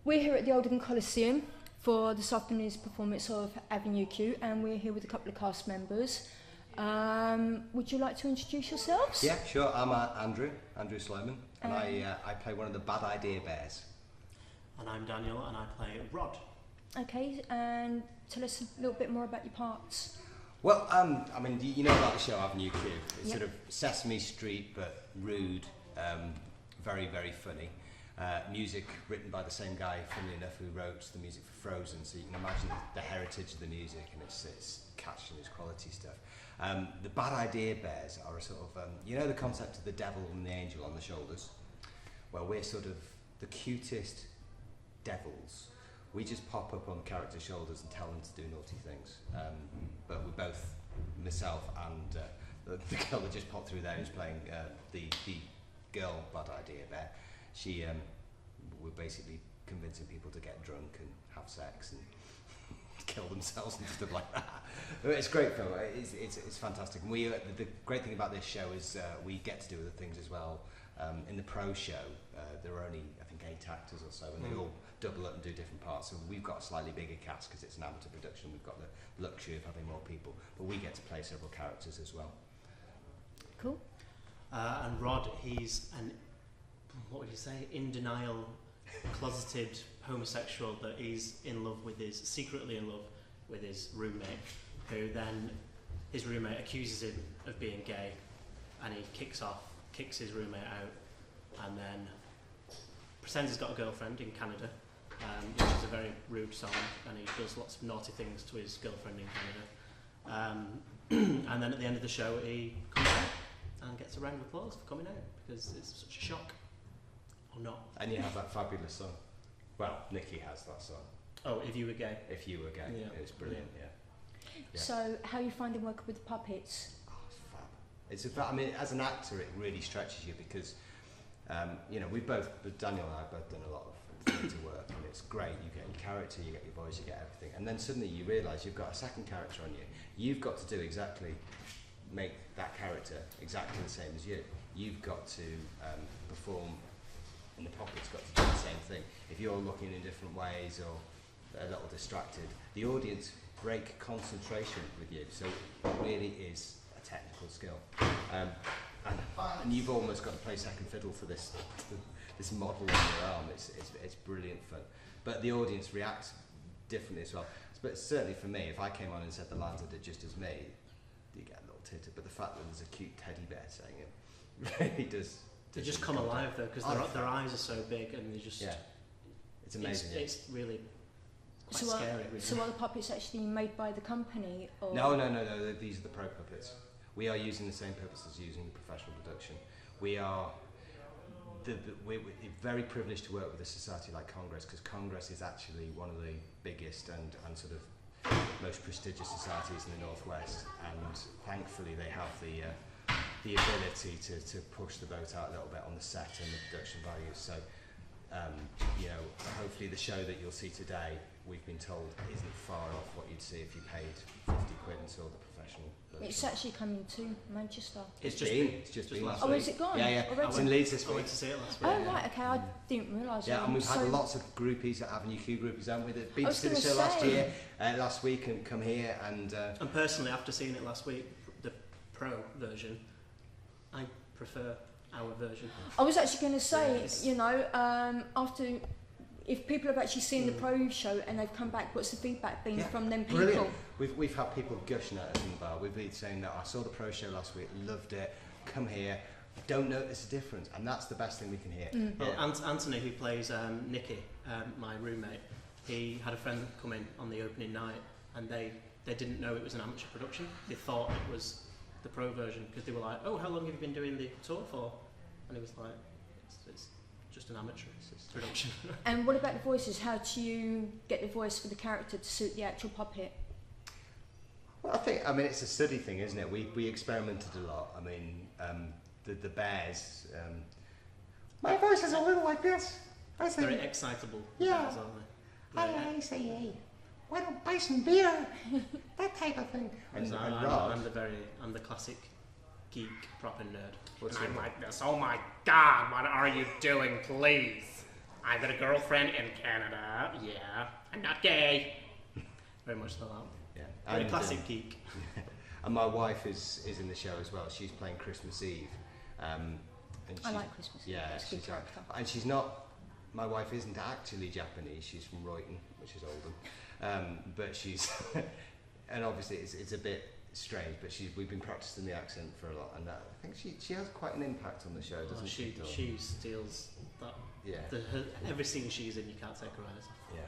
We're here at the Oldhan Coliseum for this afternoon's performance of Avenue Q, and we're here with a couple of cast members. Would you like to introduce yourselves? Yeah, sure. I'm Andrew Sloman, and I play one of the Bad Idea Bears. And I'm Daniel, and I play Rod. Okay, and tell us a little bit more about your parts. Well, I mean, you know about the show Avenue Q. It's Yep. sort of Sesame Street, but rude, very, very funny. Music written by the same guy, funnily enough, who wrote the music for Frozen, so you can imagine the heritage of the music, and it's catching its quality stuff. The Bad Idea Bears are a sort of, you know the concept of the devil and the angel on the shoulders? Well, we're sort of the cutest devils. We just pop up on the character's shoulders and tell them to do naughty things. But we're both, myself and the girl that just popped through there who's playing the girl Bad Idea Bear. She, we're basically convincing people to get drunk and have sex and kill themselves and stuff like that. It's a great film. It's fantastic. And we, the great thing about this show is we get to do other things as well. In the pro show, there are only, I think, 8 actors or so, and they all double up and do different parts. So we've got a slightly bigger cast because it's an amateur production. We've got the luxury of having more people, but we get to play several characters as well. Cool. And Rod, he's an, what would you say, in denial, closeted homosexual that he's secretly in love with his roommate, who then his roommate accuses him of being gay, and he kicks his roommate out, and then pretends he's got a girlfriend in Canada, which is a very rude song, and he does lots of naughty things to his girlfriend in Canada. And then at the end of the show, he comes out and gets a round of applause for coming out, because it's such a shock. Or not. And you have that fabulous song. Well, Nikki has that song. Oh, If You Were Gay. If You Were Gay. Yeah. It's brilliant, yeah. So, how are you finding working with the puppets? Oh, it's fab. I mean, as an actor, it really stretches you because, you know, Daniel and I have both done a lot of theatre work, and it's great. You get your character, you get your voice, you get everything, and then suddenly you realise you've got a second character on you. You've got to make that character exactly the same as you. You've got to perform, and the puppet's got to do the same thing. If you're looking in different ways or a little distracted, the audience break concentration with you. So it really is a technical skill. And you've almost got to play second fiddle for this model on your arm. It's brilliant fun. But the audience reacts differently as well. But certainly for me, if I came on and said the lines I did just as me, you get a little titter. But the fact that there's a cute teddy bear saying it really does. They just come alive though, because their eyes are so big, and they just. Yeah. It's amazing. It's really quite scary. Really. So are the puppets actually made by the company? Or? No. These are the pro puppets. We are using the same purpose as using professional production. We're very privileged to work with a society like Congress, because Congress is actually one of the biggest and sort of most prestigious societies in the Northwest, and thankfully they have the ability to push the boat out a little bit on the set and the production values. So, you know, hopefully the show that you'll see today, we've been told, isn't far off what you'd see if you paid 50 quid and saw the professional version. It's actually coming to Manchester. It's just been last Oh, week. is it gone? Yeah. Already? It's in Leeds this I week. went to see it last week. Oh, right, okay, I didn't realise that. Yeah, and we've had lots of groupies at Avenue Q groupies, haven't we? That been I to was see the gonna show say. last week and come here and... And personally, after seeing it last week, the pro version, I prefer our version. I was actually going to say, Yes. you know, after, if people have actually seen the pro show and they've come back, what's the feedback been from them people? Brilliant. We've had people gushing at us in the bar. We've been saying that I saw the pro show last week, loved it, come here, don't notice a difference, and that's the best thing we can hear. Well, Anthony, who plays Nikki, my roommate, he had a friend come in on the opening night, and they didn't know it was an amateur production. They thought it was the pro version, because they were like, "Oh, how long have you been doing the tour for?" And he was like, "It's just an amateur production." And what about the voices? How do you get the voice for the character to suit the actual puppet? Well, I mean, it's a study thing, isn't it? We experimented a lot. I mean, the bears... my voice is a little like this. I say, Very excitable. Yeah. Bears, aren't they? I say, hey, why don't buy some beer? That type of thing. And Rod... I'm the classic geek proper nerd. What's And I'm your- like this, oh my god, what are you doing, please? I've got a girlfriend in Canada. Yeah, I'm not gay. Very much like that. Yeah. Very classic geek. And my wife is in the show as well. She's playing Christmas Eve. And I like Christmas Eve. Yeah, It's a good character. and she's not. My wife isn't actually Japanese. She's from Royton, which is Oldham. But she's, and obviously it's a bit strange. But we've been practicing the accent for a lot, and I think she has quite an impact on the show, doesn't she? She steals that. Yeah. Every scene she's in, you can't take her eyes off. Yeah.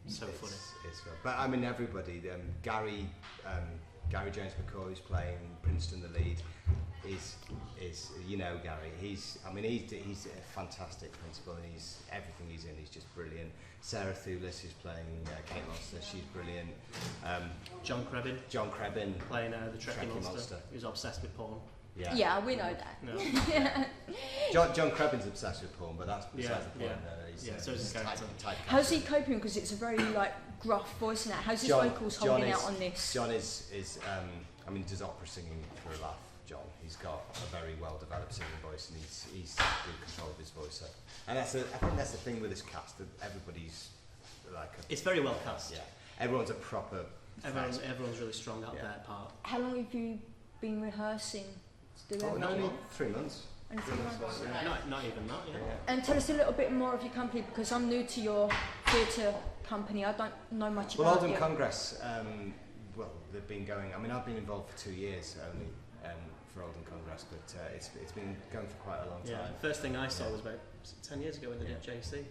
It's so funny. It's good. But I mean, everybody. Gary Jones McCoy, who's playing Princeton, the lead, is Gary. He's a fantastic principal, and everything he's in. He's just brilliant. Sarah Thulis is playing Kate Monster. She's brilliant. John Crebin playing the Trekkie monster. Who's obsessed with porn. Yeah, we know that. No. John Crebin's obsessed with porn, but that's besides the point. So is his character. How's he coping? Because it's a very gruff voice now. How's his vocals holding out on this? John is he does opera singing for a laugh. John, he's got a very well developed singing voice, and he's in control of his voice. So. And I think that's the thing with this cast, that everybody's it's very well cast. Yeah, everyone's a proper. Everyone's really strong out their part. How long have you been rehearsing to do that? Only 3 months. Only 3 months. Not even that. Yeah. And tell us a little bit more of your company, because I'm new to your theatre company. I don't know much about it. Well, Oldham Congress. They've been going. I mean, I've been involved for 2 years only. For Oldham Congress, but it's been going for quite a long time. Yeah, the first thing I saw was about 10 years ago when they did JC,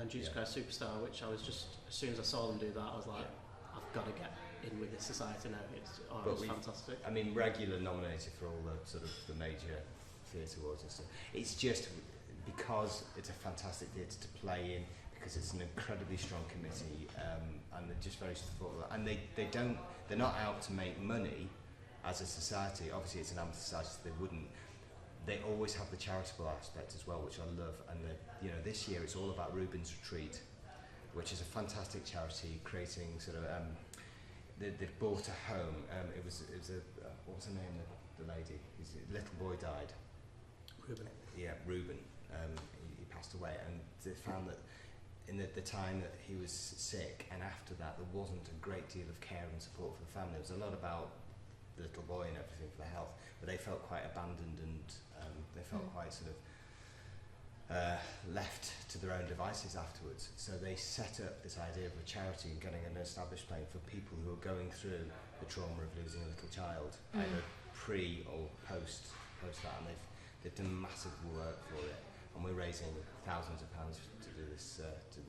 Jesus Christ Superstar, which I was just, as soon as I saw them do that, I was like, I've got to get in with this society now. It's fantastic. I mean, regular nominated for all the sort of the major theatre awards and stuff. It's just because it's a fantastic theatre to play in, because it's an incredibly strong committee, and they're just very supportive. And they're not out to make money. As a society, obviously it's an amateur society, so they always have the charitable aspect as well, which I love. And this year it's all about Reuben's Retreat, which is a fantastic charity creating sort of, they've bought a home. It was what was her name, the lady? His little boy died. Reuben. Yeah, Reuben. He passed away, and they found that in the time that he was sick and after that, there wasn't a great deal of care and support for the family. There was a lot about the little boy and everything for the health, but they felt quite abandoned, and they felt quite sort of left to their own devices afterwards. So they set up this idea of a charity and getting an established plan for people who are going through the trauma of losing a little child, either pre or post that, and they've done massive work for it, and we're raising thousands of pounds to do this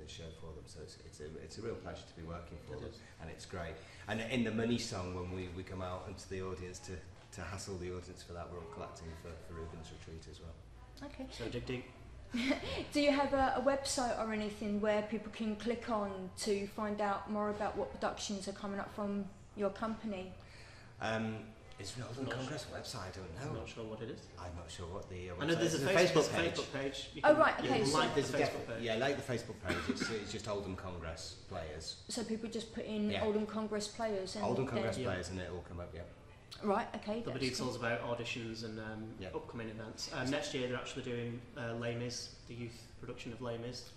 show for them. So it's a real pleasure to be working for them, and it's great. And in the money song, when we come out into the audience to hassle the audience for that, we're all collecting for Reuben's Retreat as well. Okay. So dig. Do you have a website or anything where people can click on to find out more about what productions are coming up from your company? Is the Oldham Congress website? I don't know. I'm not sure what it is. I'm not sure what the website is. I know there's a Facebook page. Right, okay. Like the Facebook page. Yeah, like the Facebook page. It's just Oldham Congress Players. So people just put in Oldham Congress Players. And Oldham Congress Players, and it'll come up, Right, okay. There'll be details about auditions and upcoming events. Next year they're actually doing Les Mis, the youth production of Les Mis.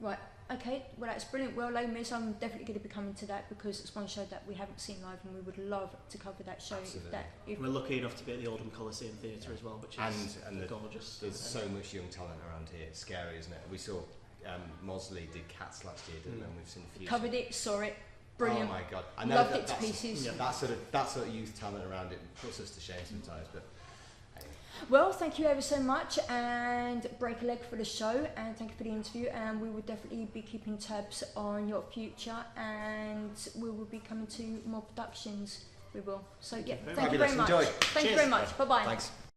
Right, okay. Well, that's brilliant. Well, Les Mis, I'm definitely going to be coming to that, because it's one show that we haven't seen live, and we would love to cover that show. We're lucky enough to be at the Oldham Coliseum Theatre as well, which is gorgeous. There's so much young talent around here. It's scary, isn't it? We saw Mosley did Cats last year, didn't we? And we've seen a few. Covered it, saw it. Brilliant. Oh my god! I know loved it to pieces. Yeah, that sort of youth talent around it puts us to shame sometimes, but. Anyway. Well, thank you ever so much, and break a leg for the show, and thank you for the interview, and we will definitely be keeping tabs on your future, and we will be coming to more productions. We will. So thank you very much. Enjoy. Thank you very much. Bye bye. Thanks.